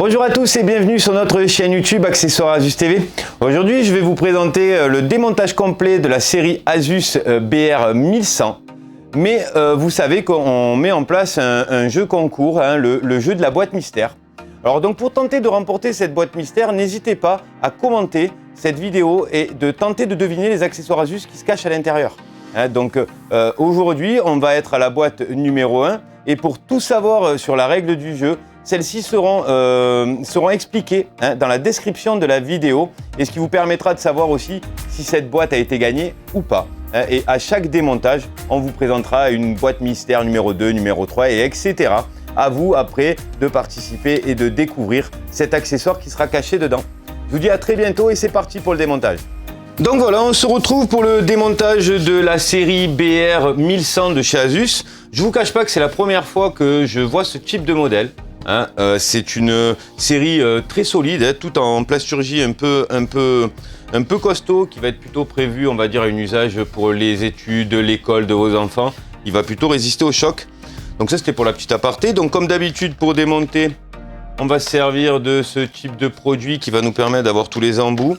Bonjour à tous et bienvenue sur notre chaîne YouTube Accessoires Asus TV. Aujourd'hui, je vais vous présenter le démontage complet de la série Asus BR 1100. Mais vous savez qu'on met en place un jeu concours, le jeu de la boîte mystère. Alors donc pour tenter de remporter cette boîte mystère, n'hésitez pas à commenter cette vidéo et de tenter de deviner les accessoires Asus qui se cachent à l'intérieur. Aujourd'hui, on va être à la boîte numéro 1 et pour tout savoir sur la règle du jeu, celles-ci seront expliquées dans la description de la vidéo et ce qui vous permettra de savoir aussi si cette boîte a été gagnée ou pas. Et à chaque démontage, on vous présentera une boîte mystère numéro 2, numéro 3 et etc. À vous après de participer et de découvrir cet accessoire qui sera caché dedans. Je vous dis à très bientôt et c'est parti pour le démontage. Donc voilà, on se retrouve pour le démontage de la série BR 1100 de chez Asus. Je vous cache pas que c'est la première fois que je vois ce type de modèle. C'est une série très solide, tout en plasturgie un peu costaud, qui va être plutôt prévu, on va dire, à un usage pour les études, l'école de vos enfants. Il va plutôt résister au choc. Donc ça, c'était pour la petite aparté. Donc comme d'habitude, pour démonter, on va se servir de ce type de produit qui va nous permettre d'avoir tous les embouts.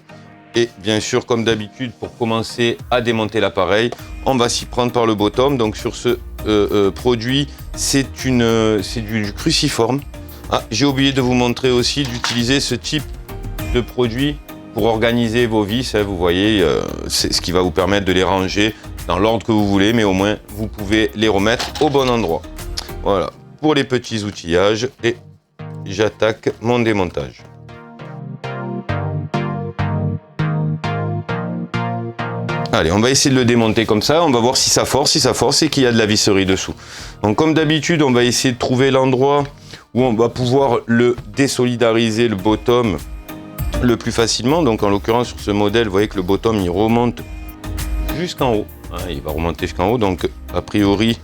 Et bien sûr, comme d'habitude, pour commencer à démonter l'appareil, on va s'y prendre par le bottom. Donc sur ce produit, c'est du cruciforme. J'ai oublié de vous montrer aussi d'utiliser ce type de produit pour organiser vos vis. Vous voyez, c'est ce qui va vous permettre de les ranger dans l'ordre que vous voulez, mais au moins, vous pouvez les remettre au bon endroit. Voilà, pour les petits outillages, et j'attaque mon démontage. Allez, on va essayer de le démonter comme ça, on va voir si ça force et qu'il y a de la visserie dessous. Donc comme d'habitude, on va essayer de trouver l'endroit où on va pouvoir le désolidariser, le bottom, le plus facilement. Donc en l'occurrence sur ce modèle, vous voyez que le bottom il remonte jusqu'en haut. Il va remonter jusqu'en haut, donc a priori,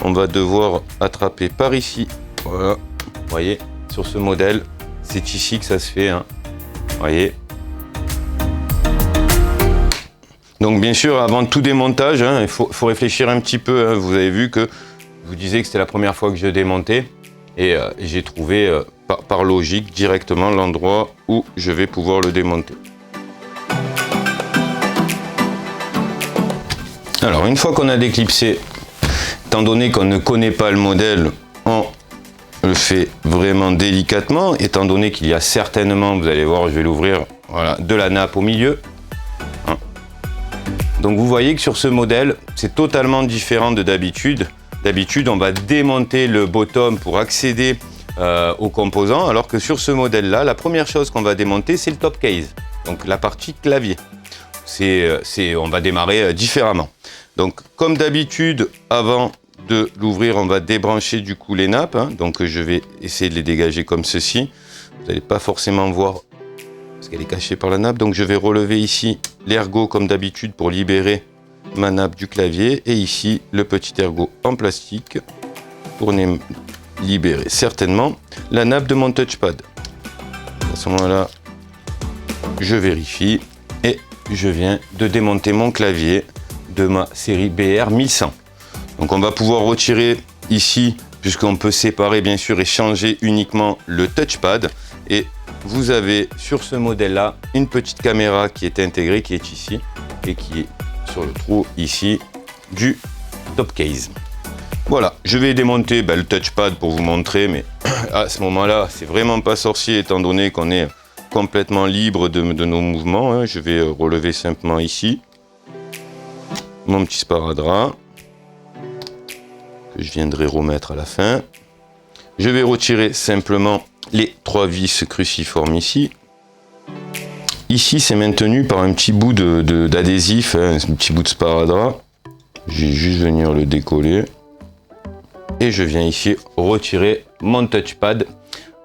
on va devoir attraper par ici. Voilà, vous voyez, sur ce modèle, c'est ici que ça se fait. Vous voyez. Donc bien sûr, avant tout démontage, il faut réfléchir un petit peu. Vous avez vu que je vous disais que c'était la première fois que je démontais et j'ai trouvé par logique directement l'endroit où je vais pouvoir le démonter. Alors une fois qu'on a déclipsé, étant donné qu'on ne connaît pas le modèle, on le fait vraiment délicatement, étant donné qu'il y a certainement, vous allez voir, je vais l'ouvrir, voilà, de la nappe au milieu. Donc vous voyez que sur ce modèle, c'est totalement différent de d'habitude. D'habitude, on va démonter le bottom pour accéder aux composants, alors que sur ce modèle-là, la première chose qu'on va démonter, c'est le top case, donc la partie clavier. On va démarrer différemment. Donc comme d'habitude, avant de l'ouvrir, on va débrancher du coup les nappes. Donc je vais essayer de les dégager comme ceci. Vous n'allez pas forcément voir parce qu'elle est cachée par la nappe. Donc je vais relever ici l'ergot comme d'habitude pour libérer ma nappe du clavier. Et ici le petit ergot en plastique pour libérer certainement la nappe de mon touchpad. À ce moment-là, je vérifie et je viens de démonter mon clavier de ma série BR 1100. Donc on va pouvoir retirer ici, puisqu'on peut séparer bien sûr et changer uniquement le touchpad. Et vous avez sur ce modèle-là une petite caméra qui est intégrée, qui est ici et qui est sur le trou ici du top case. Voilà, je vais démonter le touchpad pour vous montrer, mais à ce moment-là, c'est vraiment pas sorcier étant donné qu'on est complètement libre de nos mouvements. Je vais relever simplement ici mon petit sparadrap que je viendrai remettre à la fin. Je vais retirer simplement les 3 vis cruciformes ici. Ici, c'est maintenu par un petit bout d'adhésif, un petit bout de sparadrap. Je vais juste venir le décoller. Et je viens ici retirer mon touchpad.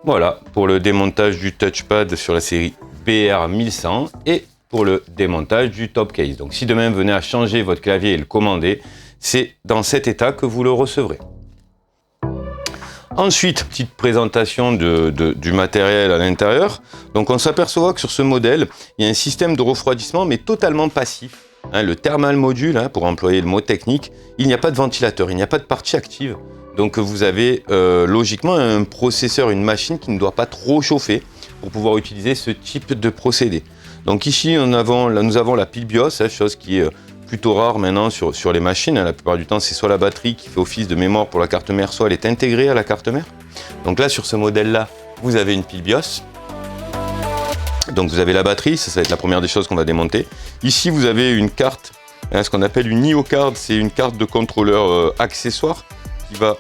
Voilà, pour le démontage du touchpad sur la série BR 1100 et pour le démontage du top case. Donc si demain vous venez à changer votre clavier et le commander, c'est dans cet état que vous le recevrez. Ensuite, petite présentation du matériel à l'intérieur. Donc on s'aperçoit que sur ce modèle, il y a un système de refroidissement mais totalement passif. Le thermal module, pour employer le mot technique, il n'y a pas de ventilateur, il n'y a pas de partie active. Donc vous avez logiquement un processeur, une machine qui ne doit pas trop chauffer pour pouvoir utiliser ce type de procédé. Donc ici nous avons la pile BIOS, chose qui est plutôt rare maintenant sur les machines. La plupart du temps c'est soit la batterie qui fait office de mémoire pour la carte mère, soit elle est intégrée à la carte mère. Donc là sur ce modèle là, vous avez une pile BIOS. Donc vous avez la batterie, ça va être la première des choses qu'on va démonter. Ici vous avez une carte, ce qu'on appelle une IO card, c'est une carte de contrôleur accessoire qui va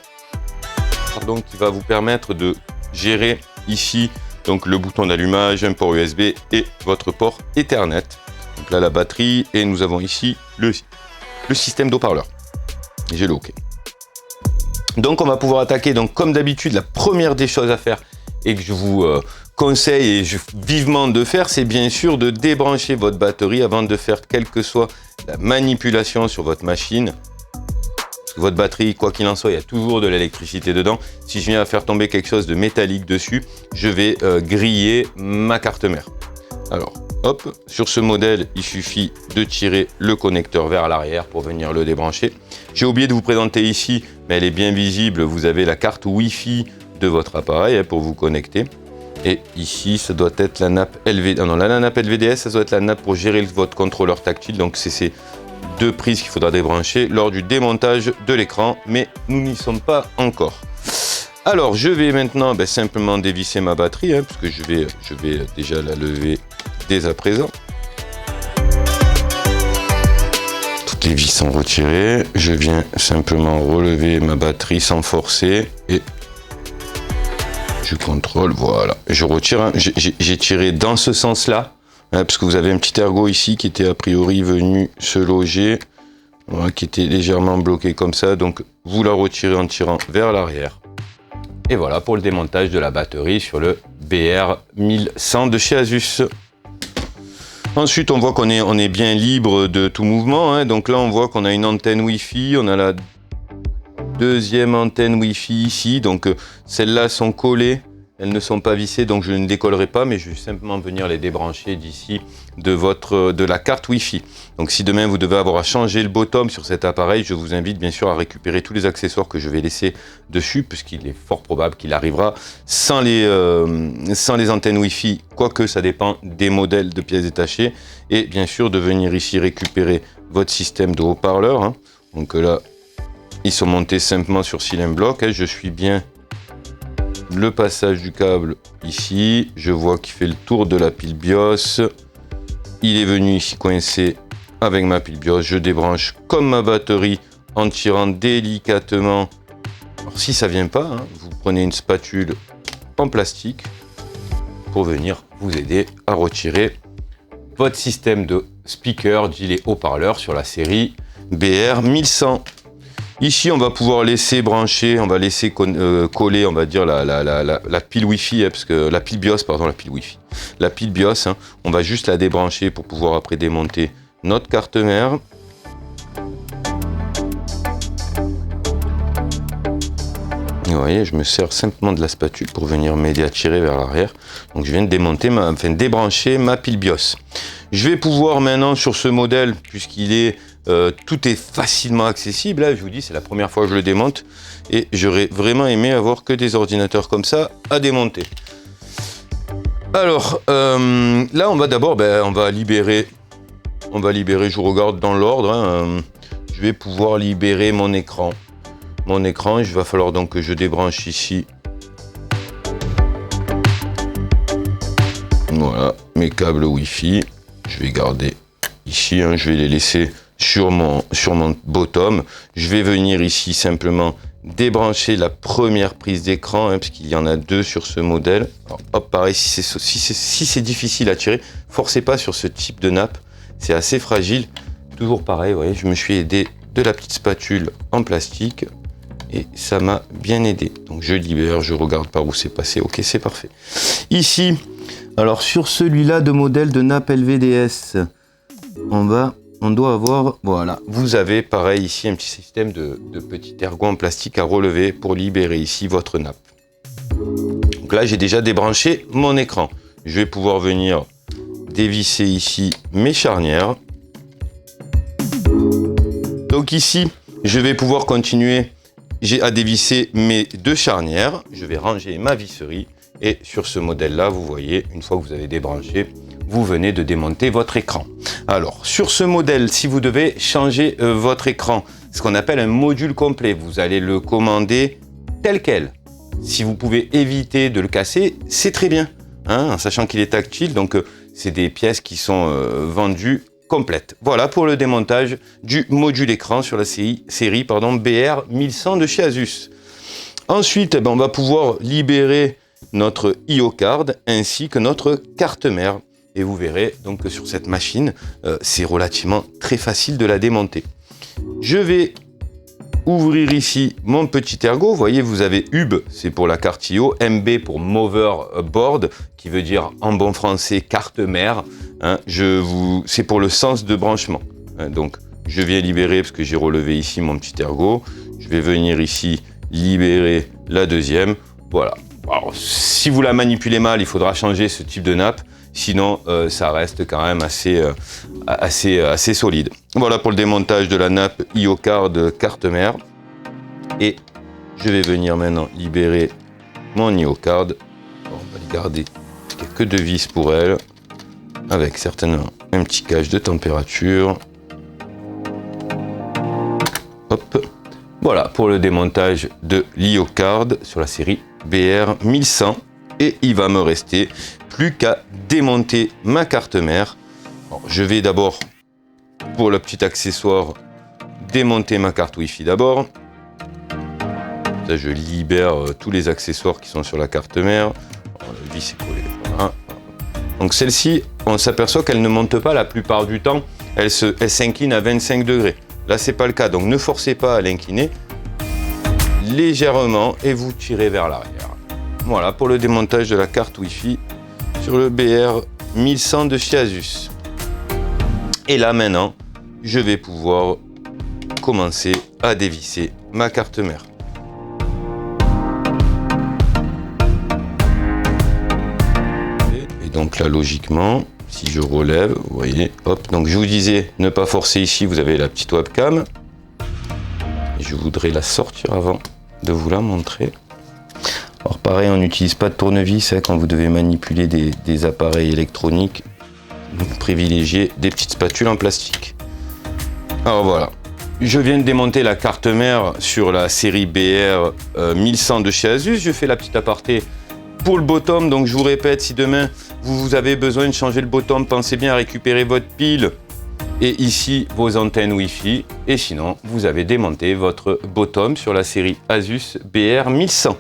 vous permettre de gérer ici donc le bouton d'allumage, un port USB et votre port Ethernet. Donc là la batterie et nous avons ici le système d'haut-parleur. J'ai le OK. Donc on va pouvoir attaquer, donc comme d'habitude la première des choses à faire et que je vous conseille vivement de faire, c'est bien sûr de débrancher votre batterie avant de faire quelle que soit la manipulation sur votre machine. Parce que votre batterie, quoi qu'il en soit, il y a toujours de l'électricité dedans. Si je viens à faire tomber quelque chose de métallique dessus, je vais griller ma carte mère. Alors, hop, sur ce modèle, il suffit de tirer le connecteur vers l'arrière pour venir le débrancher. J'ai oublié de vous présenter ici, mais elle est bien visible, vous avez la carte Wi-Fi de votre appareil pour vous connecter. Et ici, ça doit être la nappe LVDS. Non, la nappe LVDS, ça doit être la nappe pour gérer votre contrôleur tactile. Donc, c'est ces deux prises qu'il faudra débrancher lors du démontage de l'écran. Mais nous n'y sommes pas encore. Alors, je vais maintenant simplement dévisser ma batterie, puisque je vais déjà la lever dès à présent. Toutes les vis sont retirées. Je viens simplement relever ma batterie sans forcer et je contrôle, voilà, je retire, j'ai tiré dans ce sens-là, parce que vous avez un petit ergot ici qui était a priori venu se loger, voilà, qui était légèrement bloqué comme ça, donc vous la retirez en tirant vers l'arrière. Et voilà pour le démontage de la batterie sur le BR1100 de chez Asus. Ensuite, on voit qu'on est bien libre de tout mouvement, donc là on voit qu'on a une antenne Wi-Fi, on a la deuxième antenne Wi-Fi ici, donc celles-là sont collées, elles ne sont pas vissées, donc je ne décollerai pas, mais je vais simplement venir les débrancher d'ici de la carte Wi-Fi. Donc si demain vous devez avoir à changer le bottom sur cet appareil, je vous invite bien sûr à récupérer tous les accessoires que je vais laisser dessus, puisqu'il est fort probable qu'il arrivera sans les antennes Wi-Fi, quoique ça dépend des modèles de pièces détachées, et bien sûr de venir ici récupérer votre système de haut-parleur. Donc là, ils sont montés simplement sur Silent Block. Je suis bien le passage du câble ici. Je vois qu'il fait le tour de la pile BIOS. Il est venu ici coincer avec ma pile BIOS. Je débranche comme ma batterie en tirant délicatement. Alors si ça vient pas, vous prenez une spatule en plastique pour venir vous aider à retirer votre système de speaker, gilet haut-parleur sur la série BR1100. Ici, on va pouvoir laisser brancher, on va laisser coller, on va dire, la pile Wi-Fi, parce que la pile BIOS, pardon, la pile Wi-Fi. La pile BIOS, on va juste la débrancher pour pouvoir après démonter notre carte mère. Vous voyez, je me sers simplement de la spatule pour venir m'aider à tirer vers l'arrière. Donc je viens de débrancher ma pile BIOS. Je vais pouvoir maintenant sur ce modèle, puisqu'il est tout est facilement accessible, là, je vous dis, c'est la première fois que je le démonte et j'aurais vraiment aimé avoir que des ordinateurs comme ça à démonter. Alors là, on va d'abord, on va libérer, je regarde dans l'ordre, je vais pouvoir libérer mon écran. Il va falloir donc que je débranche ici. Voilà, mes câbles Wi-Fi, je vais garder ici, je vais les laisser sur mon bottom. Je vais venir ici simplement débrancher la première prise d'écran, puisqu'il y en a deux sur ce modèle. Alors, hop, pareil, si c'est difficile à tirer, forcez pas sur ce type de nappe, c'est assez fragile. Toujours pareil, vous voyez, je me suis aidé de la petite spatule en plastique et ça m'a bien aidé. Donc je libère, je regarde par où c'est passé, ok, c'est parfait. Ici, alors sur celui-là de modèle de nappe LVDS, on doit avoir, voilà, vous avez pareil ici un petit système de petits ergots en plastique à relever pour libérer ici votre nappe. Donc là, j'ai déjà débranché mon écran. Je vais pouvoir venir dévisser ici mes charnières. Donc ici, je vais pouvoir continuer j'ai à dévisser mes 2 charnières. Je vais ranger ma visserie. Et sur ce modèle-là, vous voyez, une fois que vous avez débranché, vous venez de démonter votre écran. Alors, sur ce modèle, si vous devez changer votre écran, ce qu'on appelle un module complet, vous allez le commander tel quel. Si vous pouvez éviter de le casser, c'est très bien, hein, en sachant qu'il est tactile, donc c'est des pièces qui sont vendues complètes. Voilà pour le démontage du module écran sur la série BR 1100 de chez Asus. Ensuite, on va pouvoir libérer notre IO card ainsi que notre carte mère. Et vous verrez donc que sur cette machine, c'est relativement très facile de la démonter. Je vais ouvrir ici mon petit ergot. Vous voyez, vous avez UB, c'est pour la carte IO, MB pour Motherboard, qui veut dire en bon français carte mère. Hein, c'est pour le sens de branchement. Hein, donc, je viens libérer, parce que j'ai relevé ici mon petit ergot. Je vais venir ici libérer la deuxième. Voilà. Alors, si vous la manipulez mal, il faudra changer ce type de nappe. Sinon, ça reste quand même assez solide. Voilà pour le démontage de la nappe IO card carte mère. Et je vais venir maintenant libérer mon IO card. On va le garder, il n'y a que 2 vis pour elle. Avec certainement un petit gauge de température. Hop. Voilà pour le démontage de l'IO card sur la série BR 1100. Et il va me rester plus qu'à démonter ma carte mère. Alors, je vais d'abord, pour le petit accessoire, démonter ma carte Wi-Fi d'abord. Ça, je libère tous les accessoires qui sont sur la carte mère. Alors, la vis est collée. Voilà. Donc celle-ci, on s'aperçoit qu'elle ne monte pas la plupart du temps. Elle s'incline à 25 degrés. Là, c'est pas le cas. Donc ne forcez pas à l'incliner légèrement et vous tirez vers l'arrière. Voilà pour le démontage de la carte Wi-Fi sur le BR 1100 de chez Asus. Et là maintenant, je vais pouvoir commencer à dévisser ma carte mère. Et donc là, logiquement, si je relève, vous voyez, hop. Donc je vous disais, ne pas forcer ici, vous avez la petite webcam. Et je voudrais la sortir avant de vous la montrer. Alors pareil, on n'utilise pas de tournevis hein, quand vous devez manipuler des appareils électroniques. Donc privilégiez des petites spatules en plastique. Alors voilà, je viens de démonter la carte mère sur la série BR 1100 de chez Asus. Je fais la petite aparté pour le bottom. Donc je vous répète, si demain vous avez besoin de changer le bottom, pensez bien à récupérer votre pile et ici vos antennes Wi-Fi. Et sinon, vous avez démonté votre bottom sur la série Asus BR 1100.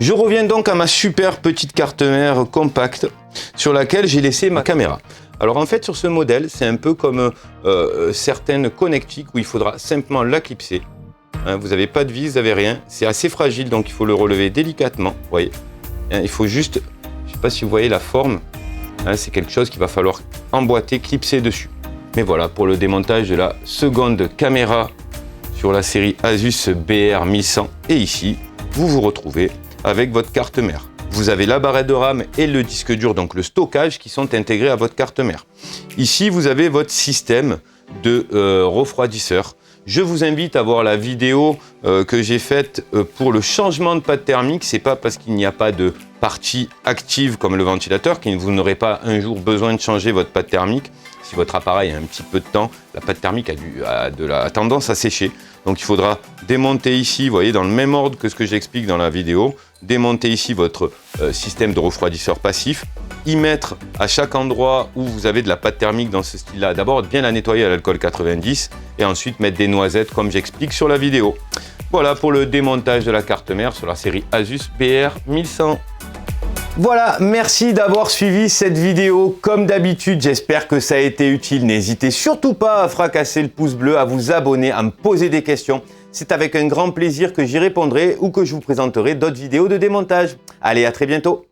Je reviens donc à ma super petite carte mère compacte sur laquelle j'ai laissé ma caméra. Alors en fait sur ce modèle, c'est un peu comme certaines connectiques où il faudra simplement la clipser. Hein, vous n'avez pas de vis, vous n'avez rien. C'est assez fragile donc il faut le relever délicatement. Vous voyez, hein, il faut juste, je ne sais pas si vous voyez la forme, hein, c'est quelque chose qu'il va falloir emboîter, clipser dessus. Mais voilà pour le démontage de la seconde caméra sur la série Asus BR 1100. Et ici, vous vous retrouvez avec votre carte mère. Vous avez la barrette de RAM et le disque dur, donc le stockage, qui sont intégrés à votre carte mère. Ici, vous avez votre système de refroidisseur. Je vous invite à voir la vidéo que j'ai faite pour le changement de pâte thermique. C'est pas parce qu'il n'y a pas de partie active comme le ventilateur que vous n'aurez pas un jour besoin de changer votre pâte thermique. Si votre appareil a un petit peu de temps, la pâte thermique a de la tendance à sécher. Donc il faudra démonter ici, vous voyez, dans le même ordre que ce que j'explique dans la vidéo, démonter ici votre système de refroidisseur passif, y mettre à chaque endroit où vous avez de la pâte thermique dans ce style-là, d'abord bien la nettoyer à l'alcool 90 et ensuite mettre des noisettes comme j'explique sur la vidéo. Voilà pour le démontage de la carte mère sur la série Asus BR 1100. Voilà, merci d'avoir suivi cette vidéo. Comme d'habitude, j'espère que ça a été utile. N'hésitez surtout pas à fracasser le pouce bleu, à vous abonner, à me poser des questions. C'est avec un grand plaisir que j'y répondrai ou que je vous présenterai d'autres vidéos de démontage. Allez, à très bientôt.